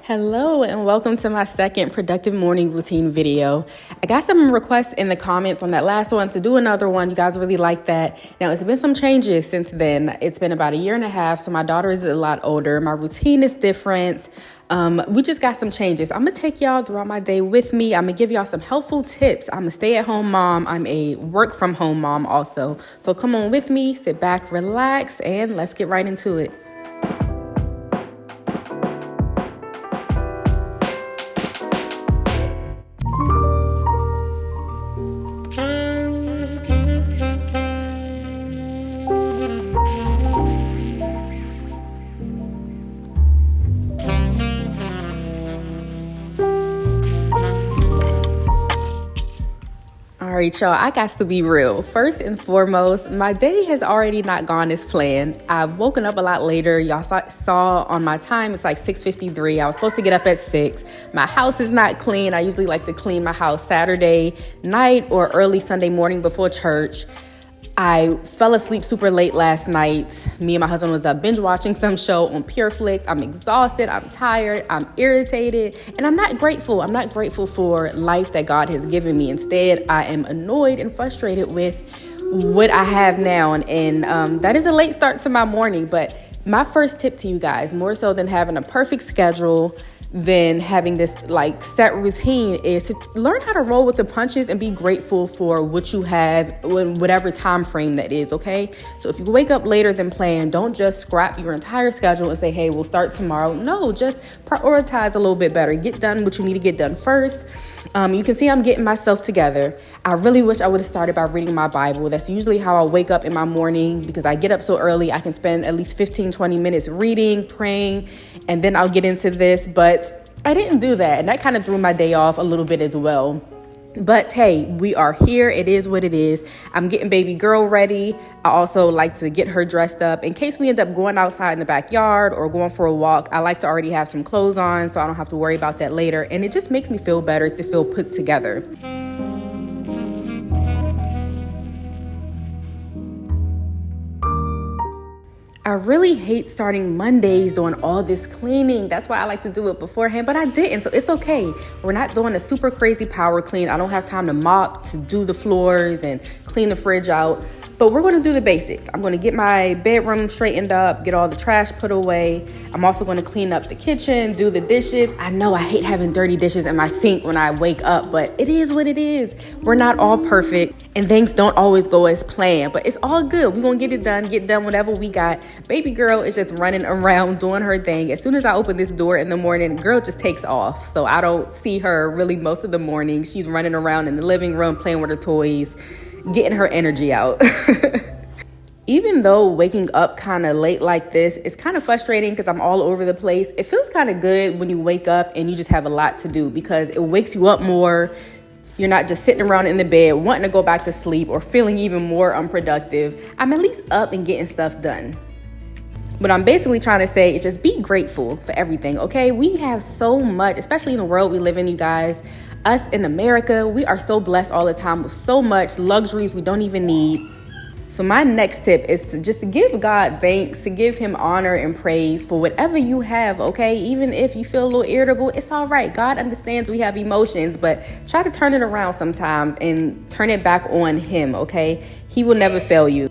Hello and welcome to my second productive morning routine video. I got some requests in the comments on that last one to do another one. You guys really like that. Now, it's been some changes since then. It's been about a year and a half, so my daughter is a lot older. My routine is different. We just got some changes. I'm going to take y'all throughout my day with me. I'm going to give y'all some helpful tips. I'm a stay-at-home mom. I'm a work-from-home mom also. So come on with me, sit back, relax, and let's get right into it. All right, y'all, I got to be real. First and foremost, my day has already not gone as planned. I've woken up a lot later. Y'all saw on my time, it's like 6:53. I was supposed to get up at 6. My house is not clean. I usually like to clean my house Saturday night or early Sunday morning before church. I fell asleep super late last night. Me and my husband was up binge watching some show on PureFlix. I'm exhausted. I'm tired. I'm irritated. And I'm not grateful. I'm not grateful for life that God has given me. Instead, I am annoyed and frustrated with what I have now. And that is a late start to my morning. But my first tip to you guys, more so than having a perfect schedule, than having this like set routine, is to learn how to roll with the punches and be grateful for what you have in whatever time frame that is, okay? So if you wake up later than planned, don't just scrap your entire schedule and say, hey, we'll start tomorrow. No, just prioritize a little bit better. Get done what you need to get done first. You can see I'm getting myself together. I really wish I would have started by reading my Bible. That's usually how I wake up in my morning because I get up so early. I can spend at least 15-20 minutes reading, praying, and then I'll get into this. But I didn't do that, and that kind of threw my day off a little bit as well. But hey, we are here. It is what it is. I'm getting baby girl ready. I also like to get her dressed up in case we end up going outside in the backyard or going for a walk. I like to already have some clothes on so I don't have to worry about that later. And it just makes me feel better to feel put together. I really hate starting Mondays doing all this cleaning. That's why I like to do it beforehand, but I didn't, so it's okay. We're not doing a super crazy power clean. I don't have time to mop, to do the floors and clean the fridge out, but we're going to do the basics. I'm going to get my bedroom straightened up, get all the trash put away. I'm also going to clean up the kitchen, do the dishes. I know I hate having dirty dishes in my sink when I wake up, but it is what it is. We're not all perfect, and things don't always go as planned, but it's all good. We're going to get done whatever we got. Baby girl is just running around doing her thing. As soon as I open this door in the morning, girl just takes off. So I don't see her really most of the morning. She's running around in the living room, playing with her toys, getting her energy out. Even though waking up kind of late like this is kind of frustrating because I'm all over the place, it feels kind of good when you wake up and you just have a lot to do because it wakes you up more. You're not just sitting around in the bed wanting to go back to sleep or feeling even more unproductive. I'm at least up and getting stuff done. What I'm basically trying to say is just be grateful for everything, okay? We have so much, especially in the world we live in, you guys. Us in America, we are so blessed all the time with so much luxuries we don't even need. So my next tip is to just give God thanks, to give him honor and praise for whatever you have, okay? Even if you feel a little irritable, it's all right. God understands we have emotions, but try to turn it around sometime and turn it back on him, okay? He will never fail you.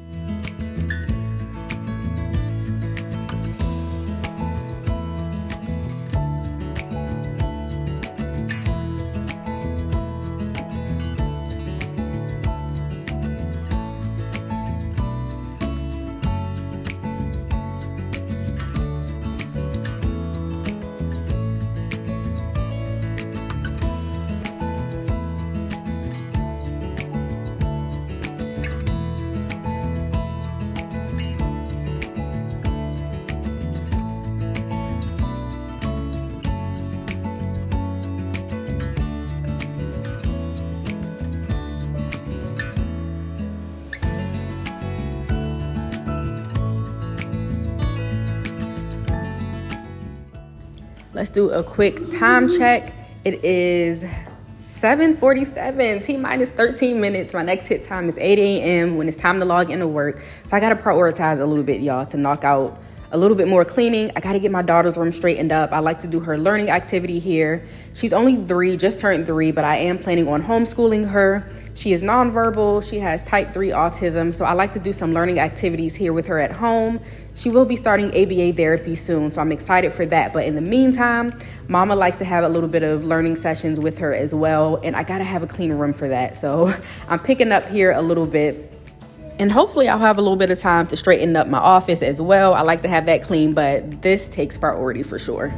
Let's do a quick time check. It is 7:47, T-minus 13 minutes. My next hit time is 8 a.m. when it's time to log into work. So I got to prioritize a little bit, y'all, to knock out a little bit more cleaning. I got to get my daughter's room straightened up. I like to do her learning activity here. She's only 3, just turned 3, but I am planning on homeschooling her. She is nonverbal. She has type 3 autism, so I like to do some learning activities here with her at home. She will be starting ABA therapy soon, so I'm excited for that. But in the meantime, Mama likes to have a little bit of learning sessions with her as well, and I gotta have a clean room for that. So I'm picking up here a little bit, and hopefully I'll have a little bit of time to straighten up my office as well. I like to have that clean, but this takes priority for sure.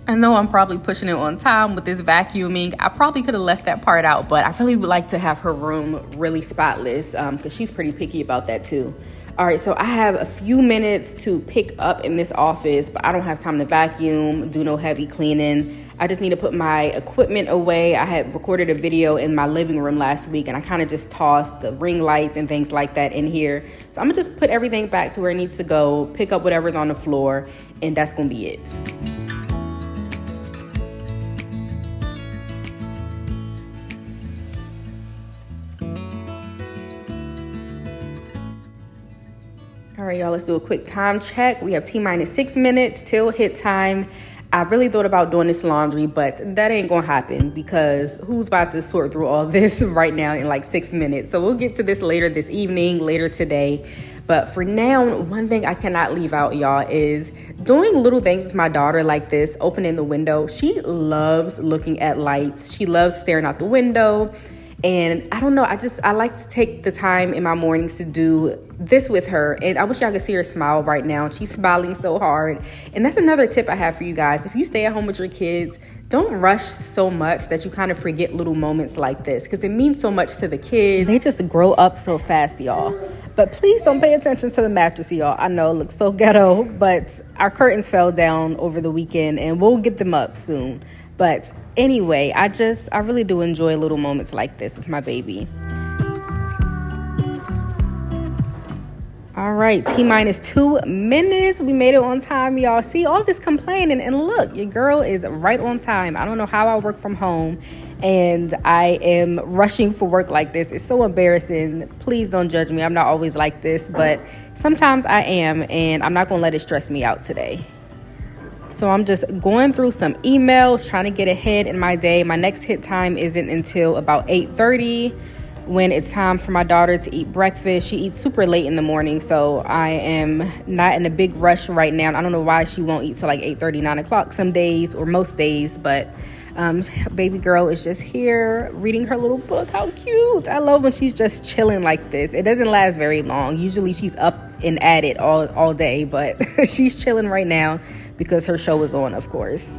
I know I'm probably pushing it on time with this vacuuming. I probably could have left that part out, but I really would like to have her room really spotless because she's pretty picky about that too. All right, so I have a few minutes to pick up in this office, but I don't have time to vacuum, do no heavy cleaning. I just need to put my equipment away. I had recorded a video in my living room last week, and I kind of just tossed the ring lights and things like that in here. So I'm gonna just put everything back to where it needs to go, pick up whatever's on the floor, and that's gonna be it. All right, y'all, let's do a quick time check. We have T-minus 6 minutes till hit time. I really thought about doing this laundry, but that ain't gonna happen because who's about to sort through all this right now in like 6 minutes? So we'll get to this later this evening, later today. But for now, one thing I cannot leave out, y'all, is doing little things with my daughter like this, opening the window. She loves looking at lights. She loves staring out the window. And I don't know, I like to take the time in my mornings to do this with her. And I wish y'all could see her smile right now. She's smiling so hard. And that's another tip I have for you guys. If you stay at home with your kids, don't rush so much that you kind of forget little moments like this because it means so much to the kids. They just grow up so fast, y'all. But please don't pay attention to the mattress, y'all. I know it looks so ghetto, but our curtains fell down over the weekend and we'll get them up soon. But anyway, I really do enjoy little moments like this with my baby. All right, T-minus 2 minutes. We made it on time, y'all. See all this complaining, and look, your girl is right on time. I don't know how I work from home and I am rushing for work like this. It's so embarrassing. Please don't judge me. I'm not always like this, but sometimes I am, and I'm not gonna let it stress me out today. So I'm just going through some emails, trying to get ahead in my day. My next hit time isn't until about 8:30 when it's time for my daughter to eat breakfast. She eats super late in the morning, so I am not in a big rush right now. I don't know why she won't eat till like 8:30, 9 o'clock some days or most days, but baby girl is just here reading her little book. How cute. I love when she's just chilling like this. It doesn't last very long. Usually she's up and at it all day, but she's chilling right now because her show is on, of course.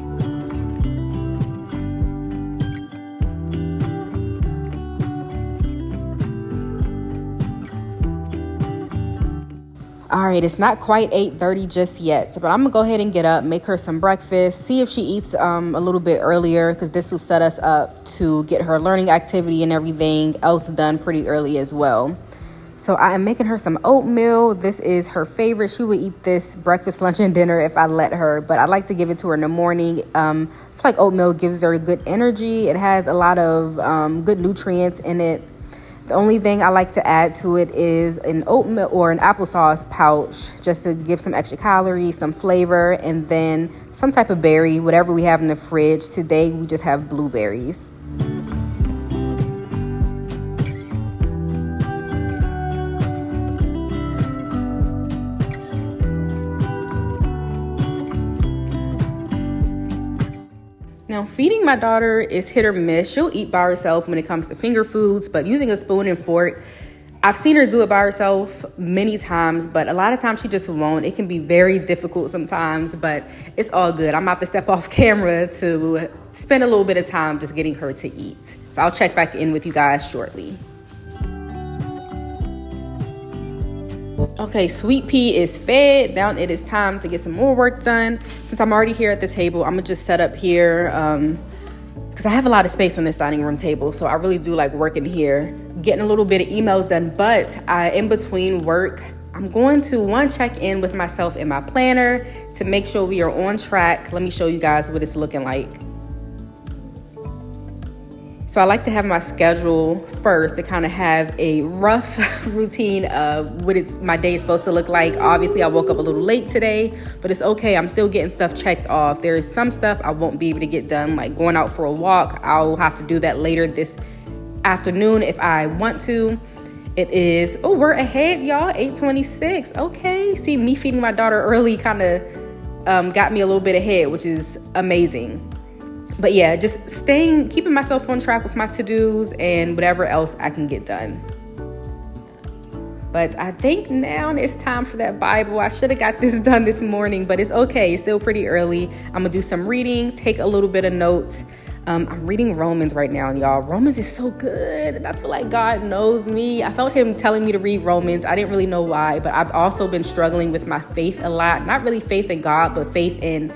All right, it's not quite 8:30 just yet, but I'm gonna go ahead and get up, make her some breakfast, see if she eats a little bit earlier, because this will set us up to get her learning activity and everything else done pretty early as well. So I am making her some oatmeal. This is her favorite. She would eat this breakfast, lunch, and dinner if I let her, but I like to give it to her in the morning. I feel like oatmeal gives her good energy. It has a lot of good nutrients in it. The only thing I like to add to it is an oatmeal or an applesauce pouch, just to give some extra calories, some flavor, and then some type of berry, whatever we have in the fridge. Today, we just have blueberries. Now, feeding my daughter is hit or miss. She'll eat by herself when it comes to finger foods, but using a spoon and fork, I've seen her do it by herself many times, but a lot of times she just won't. It can be very difficult sometimes, but it's all good. I'm about to step off camera to spend a little bit of time just getting her to eat. So I'll check back in with you guys shortly. Okay, Sweet Pea is fed. Now it is time to get some more work done. Since I'm already here at the table, I'm gonna just set up here, because I have a lot of space on this dining room table. So I really do like working here, getting a little bit of emails done. But in between work, I'm going to check in with myself in my planner to make sure we are on track. Let me show you guys what it's looking like. So I like to have my schedule first to kind of have a rough routine of what my day is supposed to look like. Obviously, I woke up a little late today, but it's okay. I'm still getting stuff checked off. There is some stuff I won't be able to get done, like going out for a walk. I'll have to do that later this afternoon if I want to. It is, we're ahead, y'all, 8:26. Okay, see, me feeding my daughter early kind of got me a little bit ahead, which is amazing. But yeah, just keeping myself on track with my to-dos and whatever else I can get done. But I think now it's time for that Bible. I should have got this done this morning, but it's okay. It's still pretty early. I'm going to do some reading, take a little bit of notes. I'm reading Romans right now, and y'all, Romans is so good. And I feel like God knows me. I felt him telling me to read Romans. I didn't really know why, but I've also been struggling with my faith a lot. Not really faith in God, but faith in,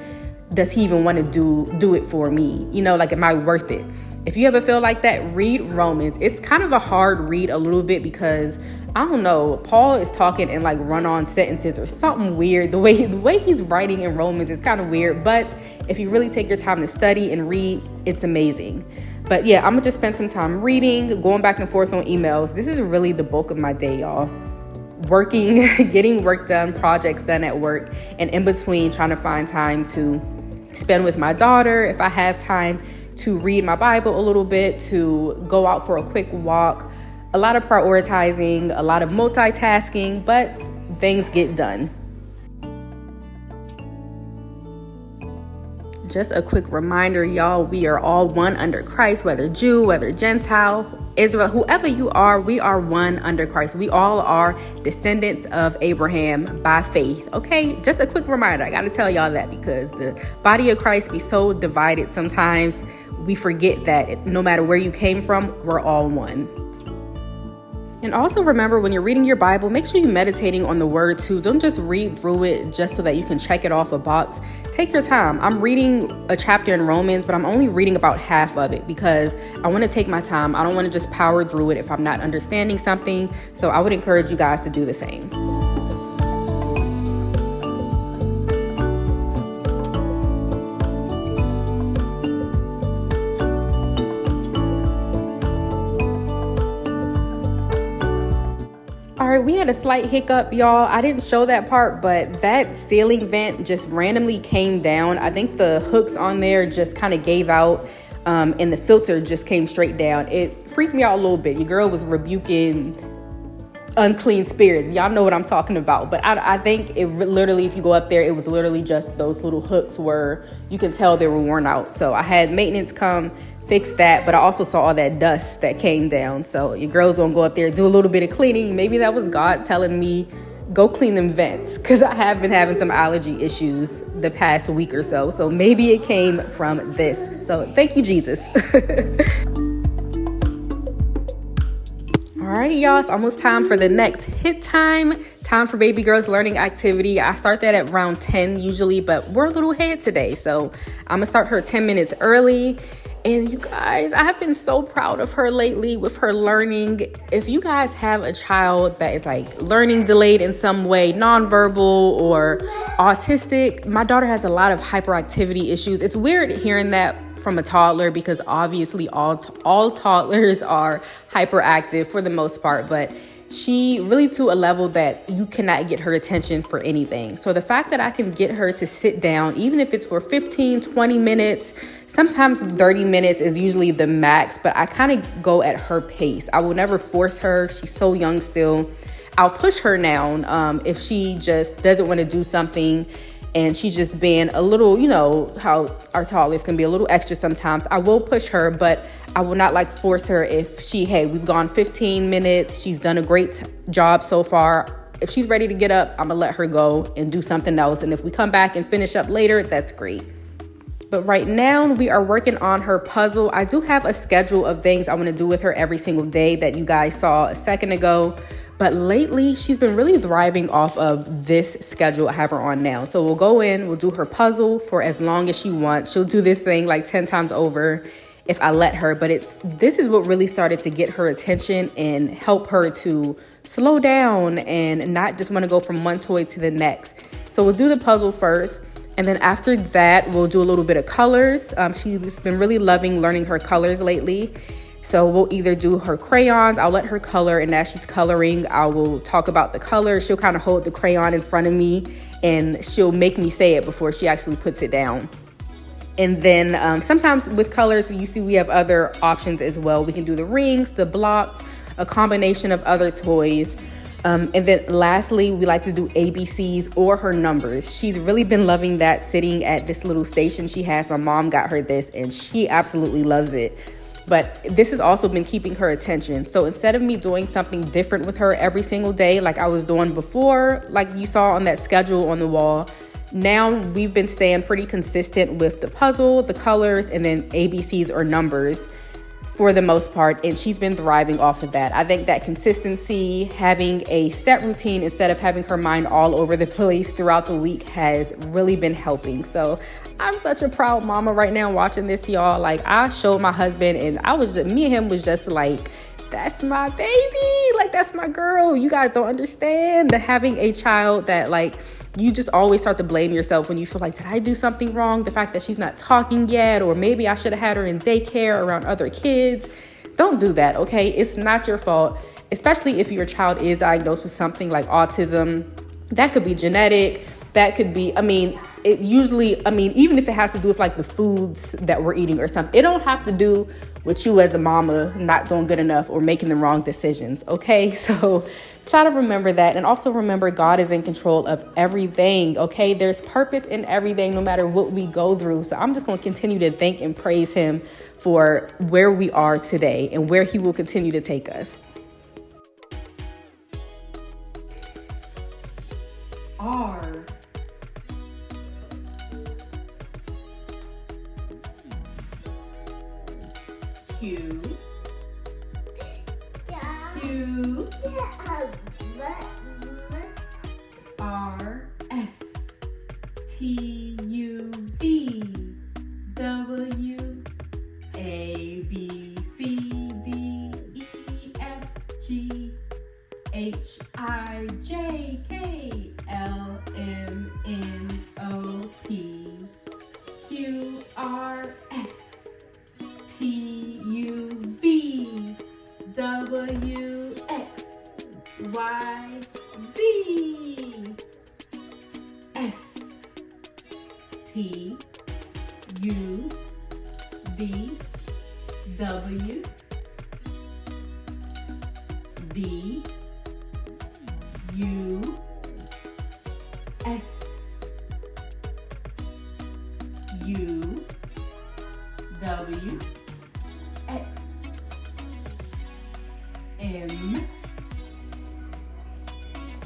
does he even want to do it for me? Like, am I worth it? If you ever feel like that, read Romans. It's kind of a hard read a little bit because, I don't know, Paul is talking in like run-on sentences or something weird. The way he's writing in Romans is kind of weird. But if you really take your time to study and read, it's amazing. But yeah, I'm going to just spend some time reading, going back and forth on emails. This is really the bulk of my day, y'all. Working, getting work done, projects done at work, and in between trying to find time to spend with my daughter, if I have time to read my Bible a little bit, to go out for a quick walk. A lot of prioritizing, a lot of multitasking, but things get done. Just a quick reminder, y'all, we are all one under Christ, whether Jew, whether Gentile, Israel, whoever you are, we are one under Christ. We all are descendants of Abraham by faith. Okay, just a quick reminder. I got to tell y'all that because the body of Christ be so divided sometimes. We forget that no matter where you came from, we're all one. And also remember, when you're reading your Bible, make sure you're meditating on the word too. Don't just read through it just so that you can check it off a box. Take your time. I'm reading a chapter in Romans, but I'm only reading about half of it because I want to take my time. I don't want to just power through it if I'm not understanding something. So I would encourage you guys to do the same. All right, we had a slight hiccup, y'all. I didn't show that part, but that ceiling vent just randomly came down. I think the hooks on there just kind of gave out, and the filter just came straight down. It freaked me out a little bit. Your girl was rebuking unclean spirits. Y'all know what I'm talking about. But I think it literally, if you go up there, it was literally just those little hooks where you can tell they were worn out. So I had maintenance come fix that, but I also saw all that dust that came down. So your girl's gonna go up there, do a little bit of cleaning. Maybe that was God telling me, go clean them vents, because I have been having some allergy issues the past week or so. So maybe it came from this. So thank you, Jesus. All right, y'all, it's almost time for the next hit time for baby girl's learning activity. I start that at around 10 usually, but we're a little ahead today. So I'm gonna start her 10 minutes early. And you guys, I have been so proud of her lately with her learning. If you guys have a child that is like learning delayed in some way, nonverbal or autistic, my daughter has a lot of hyperactivity issues. It's weird hearing that from a toddler because obviously all toddlers are hyperactive for the most part, but she really to a level that you cannot get her attention for anything. So the fact that I can get her to sit down, even if it's for 15, 20 minutes, sometimes 30 minutes is usually the max, but I kind of go at her pace. I will never force her. She's so young still. I'll push her now if she just doesn't want to do something and she's just being a little, you know, how our toddlers can be a little extra sometimes. I will push her, but I will not like force her if we've gone 15 minutes. She's done a great job so far. If she's ready to get up, I'm gonna let her go and do something else. And if we come back and finish up later, that's great. But right now we are working on her puzzle. I do have a schedule of things I want to do with her every single day that you guys saw a second ago. But lately, she's been really thriving off of this schedule I have her on now. So we'll go in, we'll do her puzzle for as long as she wants. She'll do this thing like 10 times over. if I let her. But this is what really started to get her attention and help her to slow down and not just want to go from one toy to the next. So we'll do the puzzle first. And then after that, we'll do a little bit of colors. She's been really loving learning her colors lately. So we'll either do her crayons. I'll let her color, and as she's coloring, I will talk about the colors. She'll kind of hold the crayon in front of me, and she'll make me say it before she actually puts it down. And then sometimes with colors, you see we have other options as well. We can do the rings, the blocks, a combination of other toys. And then lastly, we like to do ABCs or her numbers. She's really been loving that, sitting at this little station she has. My mom got her this, and she absolutely loves it. But this has also been keeping her attention. So instead of me doing something different with her every single day like I was doing before, like you saw on that schedule on the wall, now we've been staying pretty consistent with the puzzle, the colors, and then ABCs or numbers for the most part. And she's been thriving off of that. I think that consistency, having a set routine instead of having her mind all over the place throughout the week, has really been helping. So I'm such a proud mama right now watching this, y'all. Like, I showed my husband, and me and him was just like, that's my baby. Like, that's my girl. You guys don't understand that having a child that, like, you just always start to blame yourself when you feel like, did I do something wrong? The fact that she's not talking yet, or maybe I should have had her in daycare around other kids. Don't do that, okay? It's not your fault, especially if your child is diagnosed with something like autism. That could be genetic. That could be, even if it has to do with like the foods that we're eating or something, it don't have to do with you as a mama not doing good enough or making the wrong decisions, okay? So try to remember that. And also remember, God is in control of everything, okay? There's purpose in everything, no matter what we go through. So I'm just going to continue to thank and praise him for where we are today and where he will continue to take us. R. Q. Q. R. S. T. U. V. W. A. B. C. D. E. F. G. H. I. J. K. L. M. N. O. P. Q. R. S. T. U. V. W. X. Y. Z. S. T. U. V. W. V. U. S. U. W. X. M.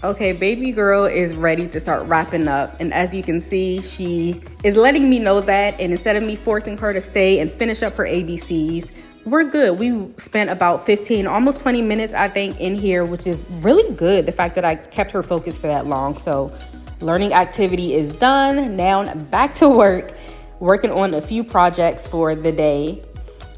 Okay, baby girl is ready to start wrapping up. And as you can see, she is letting me know that. And instead of me forcing her to stay and finish up her ABCs, we're good. We spent about 15, almost 20 minutes, I think, in here, which is really good. The fact that I kept her focused for that long. So learning activity is done. Now I'm back to work, working on a few projects for the day.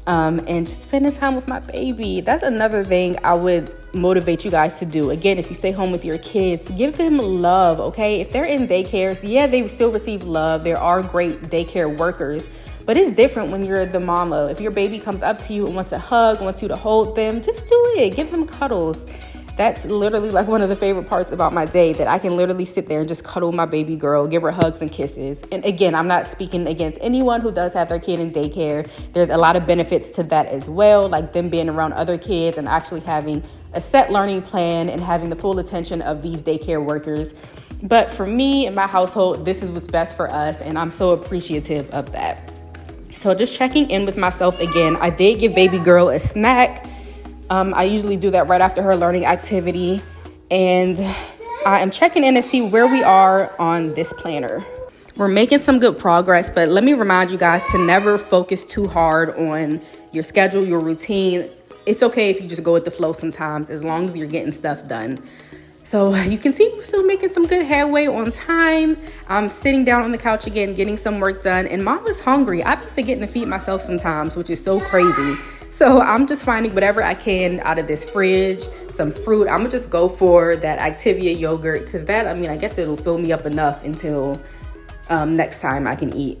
And just spending time with my baby. That's another thing I would motivate you guys to do. Again, if you stay home with your kids, give them love, okay? If they're in daycares, yeah, they still receive love. There are great daycare workers, but it's different when you're the mama. If your baby comes up to you and wants a hug, wants you to hold them, just do it. Give them cuddles. That's literally like one of the favorite parts about my day, that I can literally sit there and just cuddle my baby girl, give her hugs and kisses. And again, I'm not speaking against anyone who does have their kid in daycare. There's a lot of benefits to that as well, like them being around other kids and actually having a set learning plan and having the full attention of these daycare workers. But for me and my household, this is what's best for us, and I'm so appreciative of that. So just checking in with myself again. I did give baby girl a snack. I usually do that right after her learning activity. And I am checking in to see where we are on this planner. We're making some good progress, but let me remind you guys to never focus too hard on your schedule, your routine. It's okay if you just go with the flow sometimes, as long as you're getting stuff done. So you can see we're still making some good headway on time. I'm sitting down on the couch again, getting some work done, and mom is hungry. I've been forgetting to feed myself sometimes, which is so crazy. So I'm just finding whatever I can out of this fridge, some fruit. I'm gonna just go for that Activia yogurt, because that, I guess it'll fill me up enough until next time I can eat.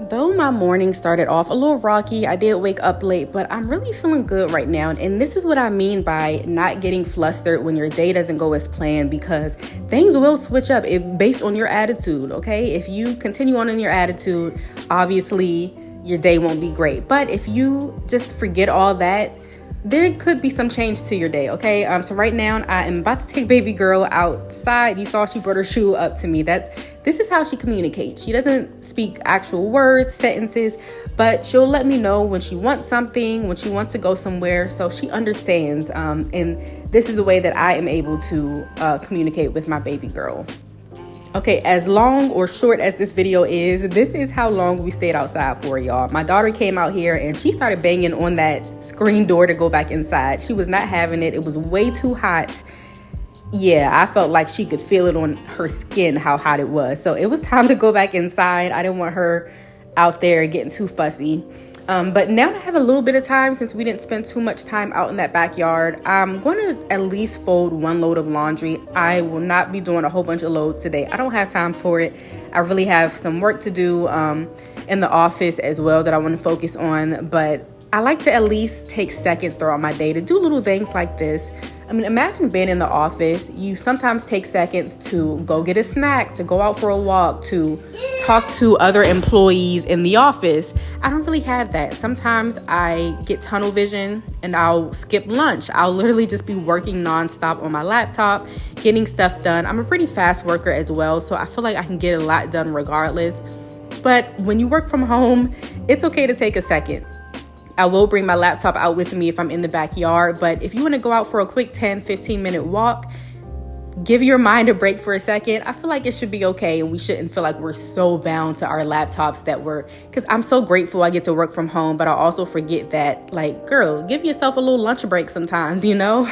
Though my morning started off a little rocky, I did wake up late, but I'm really feeling good right now. And this is what I mean by not getting flustered when your day doesn't go as planned, because things will switch up based on your attitude, okay? If you continue on in your attitude, obviously your day won't be great. But if you just forget all that, there could be some change to your day, okay? So right now I am about to take baby girl outside. You saw she brought her shoe up to me. This is how she communicates. She doesn't speak actual words, sentences, but she'll let me know when she wants something, when she wants to go somewhere, so she understands. And this is the way that I am able to communicate with my baby girl. Okay, as long or short as this video is, this is how long we stayed outside for, y'all. My daughter came out here and she started banging on that screen door to go back inside. She was not having it. It was way too hot. Yeah, I felt like she could feel it on her skin, how hot it was. So it was time to go back inside. I didn't want her out there getting too fussy. But now I have a little bit of time, since we didn't spend too much time out in that backyard. I'm going to at least fold one load of laundry. I will not be doing a whole bunch of loads today. I don't have time for it. I really have some work to do in the office as well that I want to focus on. But I like to at least take seconds throughout my day to do little things like this. Imagine being in the office. You sometimes take seconds to go get a snack, to go out for a walk, to talk to other employees in the office. I don't really have that. Sometimes I get tunnel vision and I'll skip lunch. I'll literally just be working nonstop on my laptop, getting stuff done. I'm a pretty fast worker as well, so I feel like I can get a lot done regardless. But when you work from home, it's okay to take a second. I will bring my laptop out with me if I'm in the backyard, but if you want to go out for a quick 10-15 minute walk, give your mind a break for a second. I feel like it should be okay, and we shouldn't feel like we're so bound to our laptops because I'm so grateful I get to work from home, but I also forget that, like, girl, give yourself a little lunch break sometimes, you know?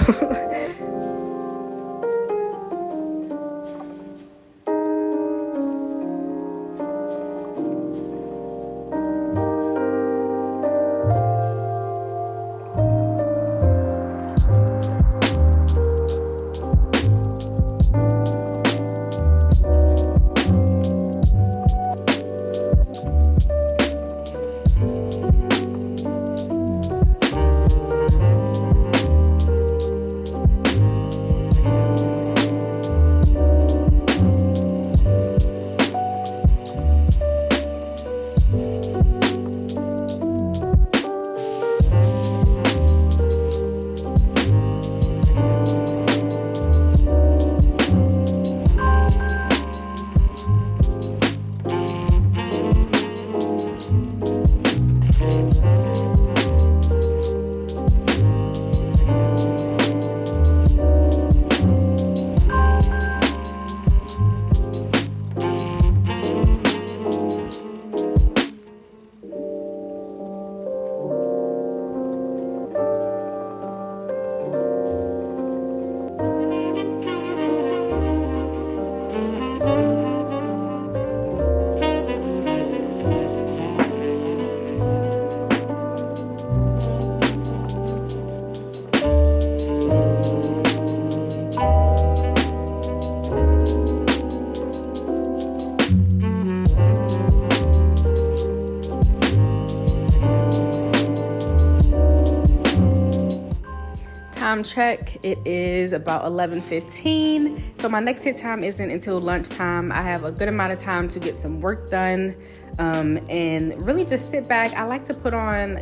Time check, it is about 11:15. So my next hit time isn't until lunchtime. I have a good amount of time to get some work done and really just sit back. I like to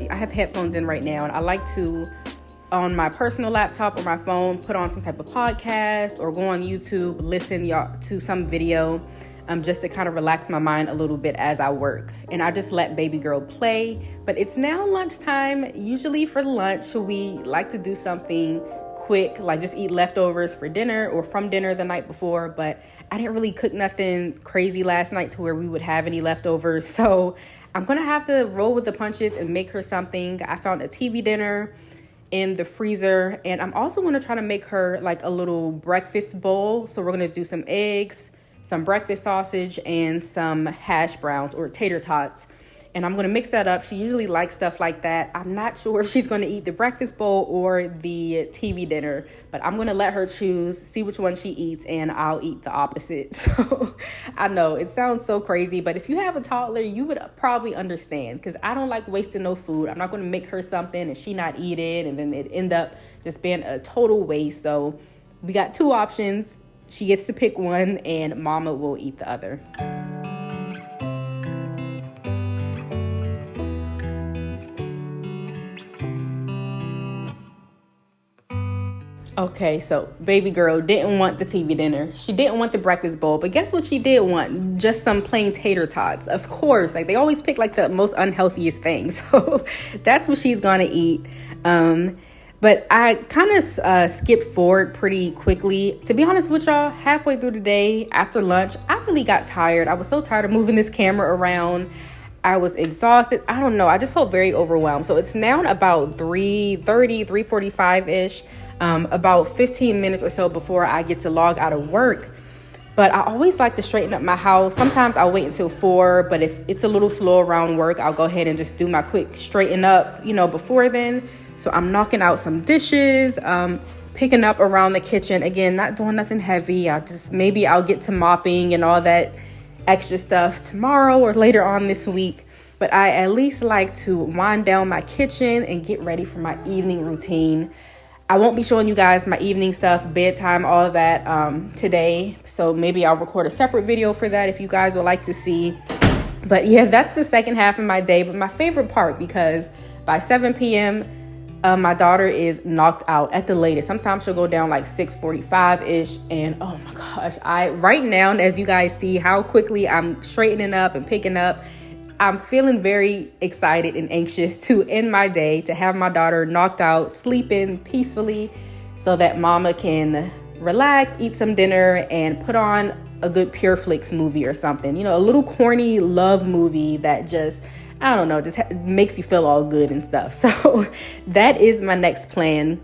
I have headphones in right now, and I like to, on my personal laptop or my phone, put on some type of podcast or go on YouTube, listen to some video. Just to kind of relax my mind a little bit as I work. And I just let baby girl play. But it's now lunchtime. Usually for lunch, we like to do something quick, like just eat leftovers for dinner or from dinner the night before. But I didn't really cook nothing crazy last night to where we would have any leftovers. So I'm going to have to roll with the punches and make her something. I found a TV dinner in the freezer, and I'm also going to try to make her like a little breakfast bowl. So we're going to do some eggs, some breakfast sausage, and some hash browns or tater tots. And I'm going to mix that up. She usually likes stuff like that. I'm not sure if she's going to eat the breakfast bowl or the TV dinner, but I'm going to let her choose, see which one she eats, and I'll eat the opposite. So I know it sounds so crazy, but if you have a toddler, you would probably understand, because I don't like wasting no food. I'm not going to make her something and she not eat it, and then it end up just being a total waste. So we got two options. She gets to pick one and mama will eat the other. Okay, so baby girl didn't want the TV dinner. She didn't want the breakfast bowl, but guess what she did want? Just some plain tater tots. Of course, like they always pick like the most unhealthiest things. So that's what she's gonna eat. But I kind of skipped forward pretty quickly. To be honest with y'all, halfway through the day after lunch, I really got tired. I was so tired of moving this camera around. I was exhausted. I don't know. I just felt very overwhelmed. So it's now about 3:30, 3:45-ish, about 15 minutes or so before I get to log out of work. But I always like to straighten up my house. Sometimes I'll wait until 4, but if it's a little slow around work, I'll go ahead and just do my quick straighten up, before then. So I'm knocking out some dishes, picking up around the kitchen. Again, not doing nothing heavy. I'll get to mopping and all that extra stuff tomorrow or later on this week. But I at least like to wind down my kitchen and get ready for my evening routine. I won't be showing you guys my evening stuff, bedtime, all of that today. So maybe I'll record a separate video for that if you guys would like to see. But yeah, that's the second half of my day. But my favorite part, because by 7 p.m., my daughter is knocked out at the latest. Sometimes she'll go down like 6:45-ish. And oh my gosh, right now, as you guys see how quickly I'm straightening up and picking up, I'm feeling very excited and anxious to end my day, to have my daughter knocked out, sleeping peacefully, so that mama can relax, eat some dinner, and put on a good Pure Flix movie or something. A little corny love movie that just, I don't know, just makes you feel all good and stuff. So that is my next plan.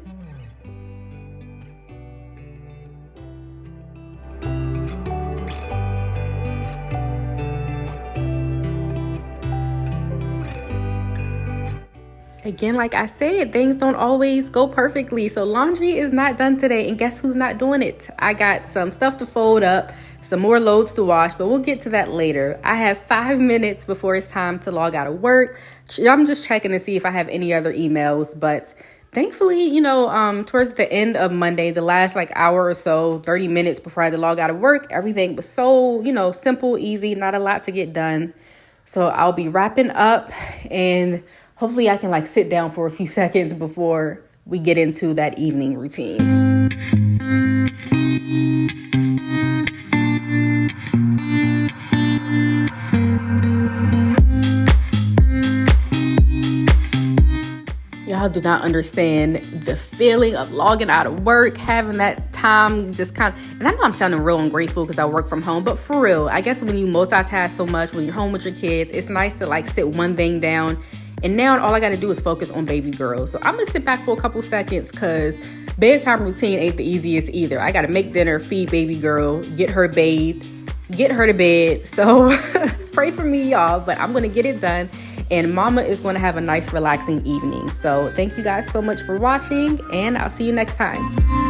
Again, like I said, things don't always go perfectly. So laundry is not done today. And guess who's not doing it? I got some stuff to fold up, some more loads to wash, but we'll get to that later. I have 5 minutes before it's time to log out of work. I'm just checking to see if I have any other emails. But thankfully, towards the end of Monday, the last hour or so, 30 minutes before I had to log out of work, everything was so, simple, easy, not a lot to get done. So I'll be wrapping up, and hopefully I can sit down for a few seconds before we get into that evening routine. Y'all do not understand the feeling of logging out of work, having that time just and I know I'm sounding real ungrateful because I work from home, but for real, I guess when you multitask so much, when you're home with your kids, it's nice to sit one thing down. And now all I got to do is focus on baby girl. So I'm going to sit back for a couple seconds, because bedtime routine ain't the easiest either. I got to make dinner, feed baby girl, get her bathed, get her to bed. So pray for me, y'all, but I'm going to get it done. And mama is going to have a nice, relaxing evening. So thank you guys so much for watching, and I'll see you next time.